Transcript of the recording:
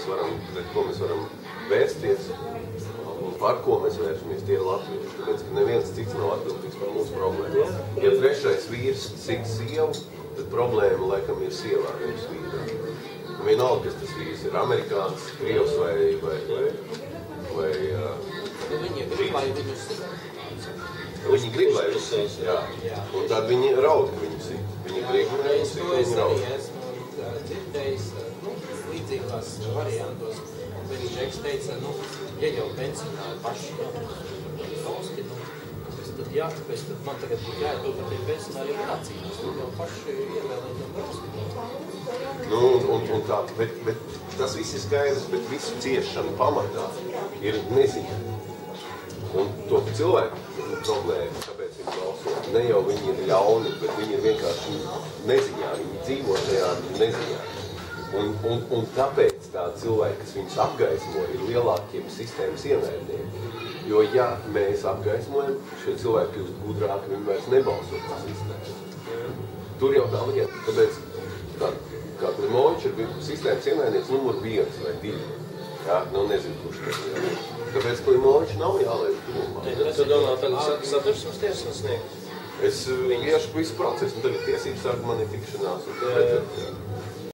pret ko mēs varam vērsties un par ko mēs vēršamies, tie ir latvieši. Tāpēc, ka neviens cits nav atbildīgs par mūsu problēmu. Ja trešais vīrs sit sievu, tad problēma laikam ir sievā, nevis vīrā. Vienalga, kas tas vīrs ir amerikāns, krievs vai Viņi grib, lai viņus Viņi grib, lai viņus sit, jā. Un tad viņi raud, ka viņus sit. Viņi grib, lai viņus sit, viņi raud. Es esmu dzirdējis līdzīgās variantos. Viņš teica, ja jau pensionāri paši valsti, tad jā, tāpēc tad man tagad būtu jāiedod, ka tie pensionāri jau jācīnās. Tad jau paši ievēlējam valsti. Un tā, bet tas viss ir skaidrs, bet visu ciešanu pamatā ir neziņa. Un to cilvēku problēmu, kāpēc viņi balso, ne jau viņi ir ļauni, bet viņi ir vienkārši neziņā, viņi dzīvo šajā neziņā. Un tāpēc tā cilvēki, kas viņus apgaismo, ir lielākiem sistēmas ienaidnieki. Jo, ja mēs apgaismojam, šie cilvēki kļūst gudrāki, viņi vairs nebalso par sistēmu. Tur jau tā lieta, tāpēc, kā Klimovičs ir sistēmas ienaidnieks numur 1 vai 2. Jā, nezinu, kurš tas ir. Tāpēc Klimovičs nav jālaiž domā. Tu domā, tagad Satversmes tiesas sniegt? Es iešu visu procesu, un tagad tiesības sargi man ir tikšanās.